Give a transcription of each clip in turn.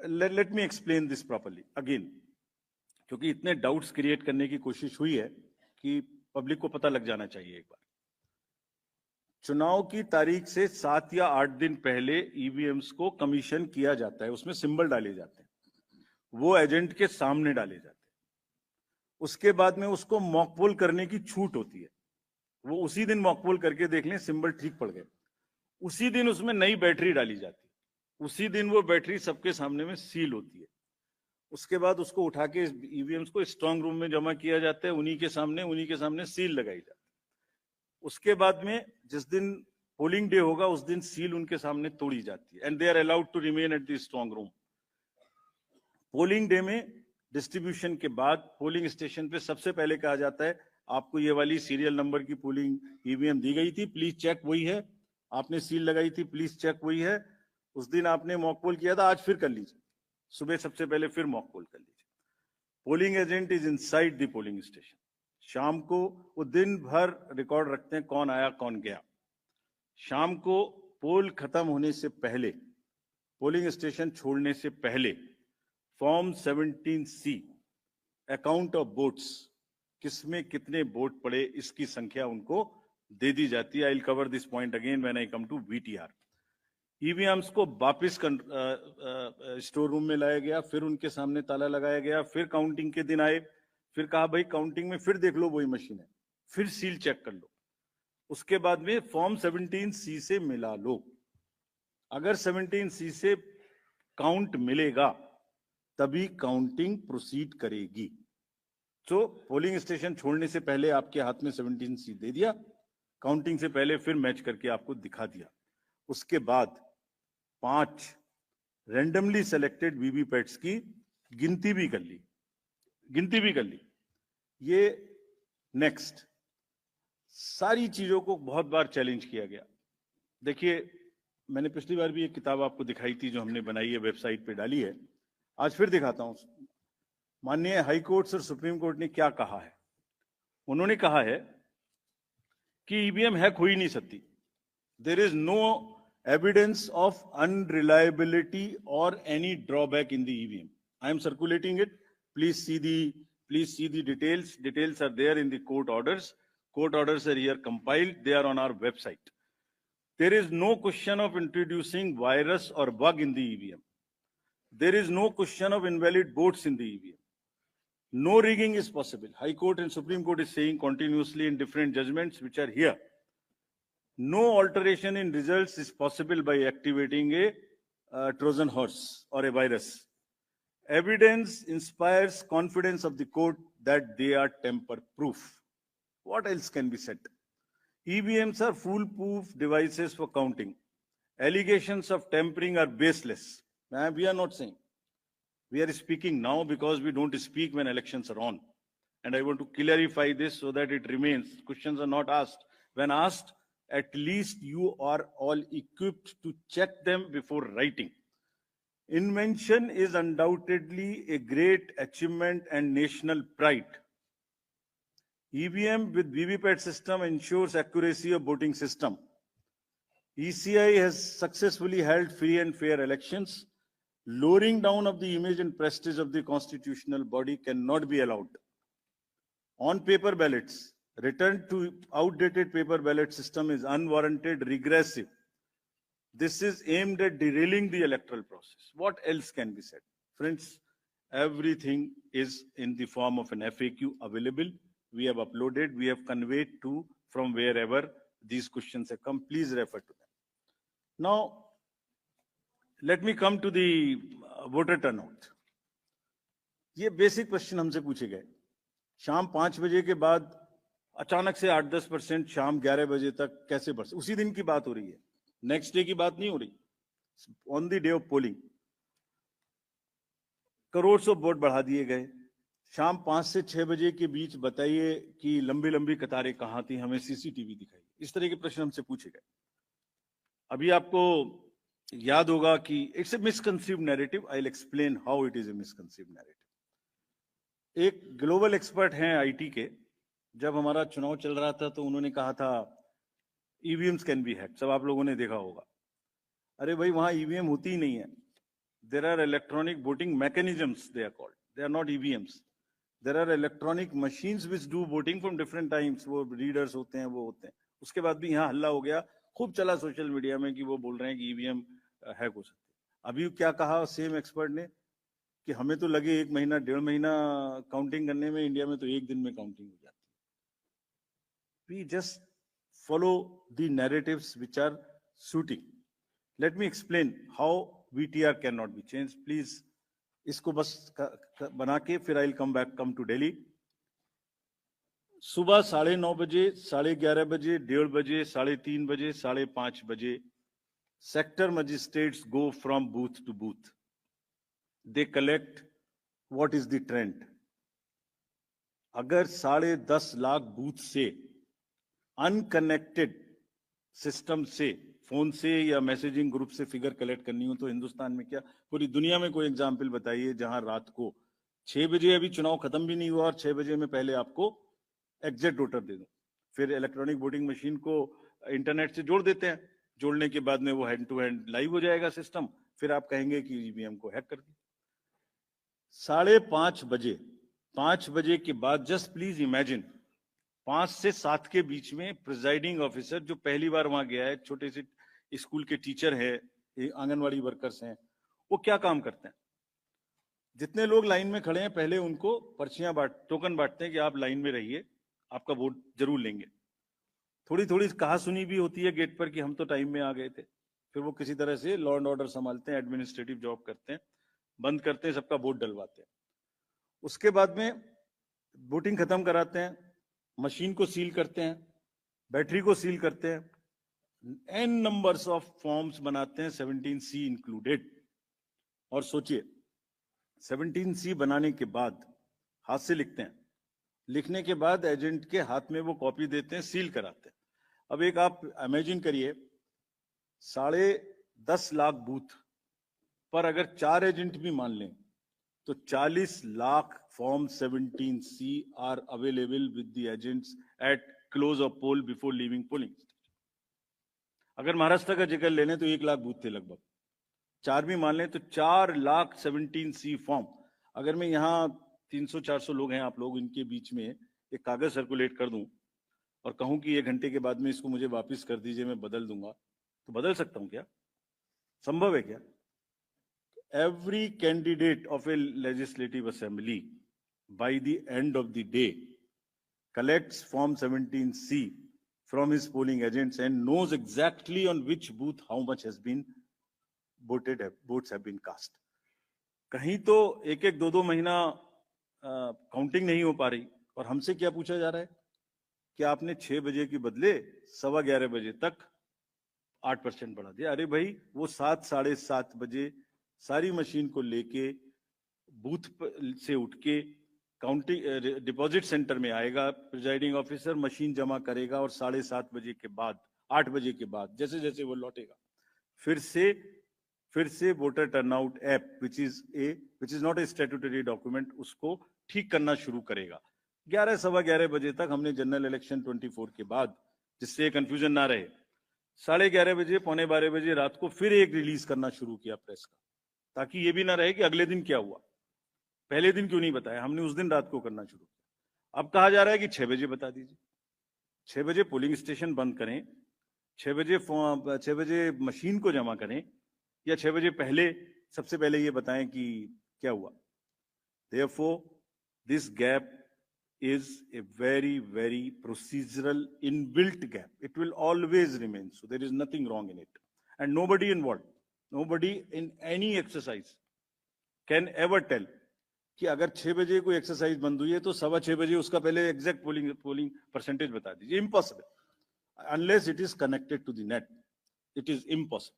Let me explain this properly again, क्योंकि इतने doubts create करने की कोशिश हुई है कि पब्लिक को पता लग जाना चाहिए एक बार। चुनाव की तारीख से 7 या 8 दिन पहले ईवीएम्स को कमीशन किया जाता है, उसमें सिंबल डाले जाते हैं, वो एजेंट के सामने डाले जाते हैं। उसके बाद में उसको मॉकपोल करने की छूट होती है, वो उसी दिन मॉकपोल करके देख लें सिंबल ठीक पड़ गए, उसी दिन उसमें नई बैटरी डाली जाती है, उसी दिन वो बैटरी सबके सामने में सील होती है। उसके बाद उसको उठा के ईवीएम्स को स्ट्रांग रूम में जमा किया जाता है, उन्हीं के सामने सील लगाई जाती है। उसके बाद में जिस दिन पोलिंग डे होगा उस दिन सील उनके सामने तोड़ी जाती है, and they are allowed to remain at the strong room. Polling day में डिस्ट्रीब्यूशन के बाद पोलिंग स्टेशन पे सबसे पहले कहा जाता है आपको ये वाली सीरियल नंबर की पोलिंग ईवीएम दी गई थी, प्लीज चेक वही है, आपने सील लगाई थी, प्लीज चेक वही है, उस दिन आपने मॉक पोल किया था, आज फिर कर लीजिए, सुबह सबसे पहले फिर मॉक पोल कर लीजिए। Polling agent is inside the polling station. शाम को वो दिन भर रिकॉर्ड रखते हैं कौन आया कौन गया। शाम को पोल खत्म होने से पहले, पोलिंग स्टेशन छोड़ने से पहले form 17C account of votes, किसमें कितने वोट पड़े इसकी संख्या उनको दे दी जाती है। I will cover this point again when I come to VTR. EVMs को वापस स्टोर रूम में लाया गया, फिर उनके सामने ताला लगाया गया, फिर काउंटिंग के दिन आए, फिर कहा भाई काउंटिंग में फिर देख लो वही मशीन है, फिर सील चेक कर लो। उसके बाद में फॉर्म 17C से मिला लो, अगर 17C से काउंट मिलेगा तभी काउंटिंग प्रोसीड करेगी। तो पोलिंग स्टेशन छोड़ने से पहले आपके हाथ में 17C दे दिया, काउंटिंग से पहले फिर मैच करके आपको दिखा दिया। उसके बाद 5 रैंडमली सेलेक्टेड वीवीपैट्स की गिनती भी कर ली। ये नेक्स्ट सारी चीजों को बहुत बार चैलेंज किया गया। देखिए, मैंने पिछली बार भी एक किताब आपको दिखाई थी जो हमने बनाई है, वेबसाइट पे डाली है, आज फिर दिखाता हूं। माननीय हाई कोर्ट और सुप्रीम कोर्ट ने क्या कहा है। उन्होंने कहा है कि ईवीएम हैक हो ही नहीं सकती। There is no evidence of unreliability or any drawback in the EVM. I am circulating it. Please see the details. Details are there in the court orders. Court orders are here compiled. They are on our website. There is no question of introducing virus or bug in the EVM. There is no question of invalid votes in the EVM. No rigging is possible. High Court and Supreme Court is saying continuously in different judgments which are here. No alteration in results is possible by activating a Trojan horse or a virus. Evidence inspires confidence of the court that they are tamper-proof. What else can be said? EVMs are foolproof devices for counting. Allegations of tampering are baseless. We are not saying. We are speaking now because we don't speak when elections are on. And I want to clarify this so that it remains. Questions are not asked. When asked, at least you are all equipped to check them before writing. Invention is undoubtedly a great achievement and national pride. EVM with VVPAT system ensures accuracy of voting system. ECI has successfully held free and fair elections. Lowering down of the image and prestige of the constitutional body cannot be allowed. On paper ballots, return to outdated paper ballot system is unwarranted, regressive. This is aimed at derailing the electoral process. What else can be said? Friends, everything is in the form of an FAQ available. We have uploaded, we have conveyed to from wherever these questions have come. Please refer to them. Now, let me come to the voter turnout. ये basic question हमसे पूछे गए। शाम 5 बजे के बाद अचानक से 8-10% शाम 11 बजे तक कैसे बढ़, उसी दिन की बात हो रही है, नेक्स्ट डे की बात नहीं हो रही। On the day of polling crore of vote बढ़ा दिए गए। शाम 5 से 6 बजे के बीच बताइए कि लंबी लंबी कतारें कहां थी, हमें सीसीटीवी दिखाई। इस तरह के प्रश्न हमसे पूछे गए। अभी आपको याद होगा कि it's a misconceived narrative. I will explain how it is a misconceived narrative. एक ग्लोबल एक्सपर्ट हैं आईटी के, जब हमारा चुनाव चल रहा था तो उन्होंने कहा था ईवीएम्स कैन बी हैक्ड। सब आप लोगों ने देखा होगा। अरे भाई, वहां ईवीएम होती ही नहीं है। there are electronic voting mechanisms, they are called. They are not EVMs. There are electronic machines which do voting from different times. वो रीडर्स होते हैं, वो होते हैं. उसके बाद भी यहाँ हल्ला हो गया, खूब चला सोशल मीडिया में कि वो बोल रहे हैं कि ईवीएम हैक हो सकते हैं. अभी क्या कहा सेम एक्सपर्ट ने कि हमें तो लगे 1 महीना 1.5 महीना काउंटिंग करने में, इंडिया में तो 1 दिन में काउंटिंग हो जाती है. We just follow the narratives which are suiting. Let me explain how VTR cannot be changed. Please, इसको बस बना के फिर I will come to Delhi. सुबह 9:30 बजे, 11:30 बजे, 1:30 बजे, 3:30 बजे, 5:30 बजे sector magistrates go from booth to booth. They collect what is the trend. अगर 10.5 लाख बूथ से अनकनेक्टेड सिस्टम से, फोन से या मैसेजिंग ग्रुप से फिगर कलेक्ट करनी हो तो हिंदुस्तान में क्या, पूरी दुनिया में कोई एग्जाम्पल बताइए जहां रात को 6 बजे, अभी चुनाव खत्म भी नहीं हुआ और 6 बजे में पहले आपको एग्जैक्ट वोटर दे दूं. फिर इलेक्ट्रॉनिक वोटिंग मशीन को इंटरनेट से जोड़ देते हैं. जोड़ने के बाद में वो हैंड टू हैंड लाइव हो जाएगा सिस्टम. फिर आप कहेंगे कि ईवीएम को हैक कर दिया. 5:30 बजे, 5 बजे के बाद, जस्ट प्लीज इमेजिन, 5 से 7 के बीच में प्रिजाइडिंग ऑफिसर जो पहली बार वहां गया है, छोटे से स्कूल के टीचर है, आंगनवाड़ी वर्कर्स हैं, वो क्या काम करते हैं. जितने लोग लाइन में खड़े हैं पहले उनको पर्चियां टोकन बांटते हैं कि आप लाइन में रहिए, आपका वोट जरूर लेंगे. थोड़ी थोड़ी कहा सुनी भी होती है गेट पर कि हम तो टाइम में आ गए थे. फिर वो किसी तरह से लॉ एंड ऑर्डर संभालते हैं, एडमिनिस्ट्रेटिव जॉब करते हैं, बंद करते हैं, सबका वोट डलवाते हैं. उसके बाद में वोटिंग खत्म कराते हैं, मशीन को सील करते हैं, बैटरी को सील करते हैं, n नंबर्स ऑफ फॉर्म्स बनाते हैं, 17C इंक्लूडेड. और सोचिए 17C बनाने के बाद हाथ से लिखते हैं, लिखने के बाद एजेंट के हाथ में वो कॉपी देते हैं, सील कराते हैं. अब एक आप इमेजिन करिए, 10.5 लाख बूथ पर अगर 4 एजेंट भी मान लें तो 40 lakh form 17C are available with the agents at close of poll before leaving polling. अगर महाराष्ट्र का जिक्र ले लें तो 1 लाख बूथ थे लगभग, 4 भी मान लें तो 4 लाख 17C फॉर्म. अगर मैं यहाँ 300-400 लोग हैं आप लोग, इनके बीच में एक कागज सर्कुलेट कर दूं और कहूं कि 1 घंटे के बाद में इसको मुझे वापस कर दीजिए, मैं बदल दूंगा, तो बदल सकता हूं क्या? संभव है क्या? Every candidate of a legislative assembly by the end of the day collects form 17C from his polling agents and knows exactly on which booth how much has been voted, votes have been cast. कहीं तो 1-1, 2-2 महीना counting नहीं हो पा रही और हमसे क्या पूछा जा रहा है कि आपने 6 बजे के बदले 11:15 बजे तक 8% बढ़ा दिया. अरे भाई, वो 7, 7:30 बजे सारी मशीन को लेके बूथ से उठ के काउंटिंग डिपॉजिट सेंटर में आएगा, प्रिजाइडिंग ऑफिसर मशीन जमा करेगा और 7:30 बजे के बाद, 8 बजे के बाद जैसे जैसे वो लौटेगा फिर से voter turnout app which is not a statutory document, उसको ठीक करना शुरू करेगा. 11, 11:15 बजे तक हमने जनरल इलेक्शन 24 के बाद, जिससे कंफ्यूजन ना रहे, 11:30 बजे, 11:45 बजे रात को फिर एक रिलीज करना शुरू किया प्रेस का, ताकि ये भी ना रहे कि अगले दिन क्या हुआ, पहले दिन क्यों नहीं बताया. हमने उस दिन रात को करना शुरू किया. अब कहा जा रहा है कि 6 बजे बता दीजिए. 6 बजे पोलिंग स्टेशन बंद करें, 6 बजे मशीन को जमा करें, या 6 बजे पहले सबसे पहले ये बताएं कि क्या हुआ. Therefore, this gap is a very, very procedural inbuilt gap. It will always remain. So there is nothing wrong in it. And nobody involved, nobody in any exercise can ever tell कि अगर 6 बजे कोई exercise बंद हुई है तो 6:15 बजे उसका पहले एग्जैक्ट पोलिंग परसेंटेज बता दीजिए. Impossible. Unless it is connected to the net, it is impossible.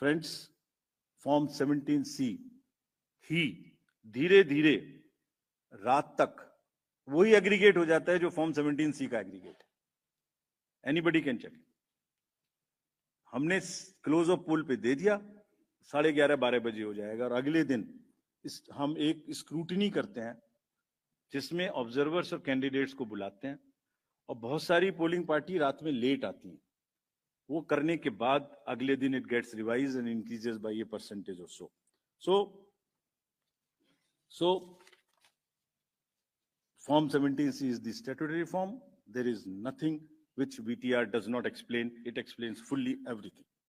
Friends, form 17C ही धीरे धीरे रात तक वही एग्रीगेट हो जाता है जो फॉर्म 17C का एग्रीगेट है. Anybody can check. हमने क्लोज ऑफ पोल पे दे दिया, 11:30, 12 बजे हो जाएगा और अगले दिन हम एक स्क्रूटिनी करते हैं जिसमें ऑब्जर्वर्स और कैंडिडेट्स को बुलाते हैं और बहुत सारी पोलिंग पार्टी रात में लेट आती हैं. वो करने के बाद अगले दिन it gets revised and increases by a percentage or so. So Form 17C is the statutory form. There is nothing which BTR does not explain. It explains fully everything.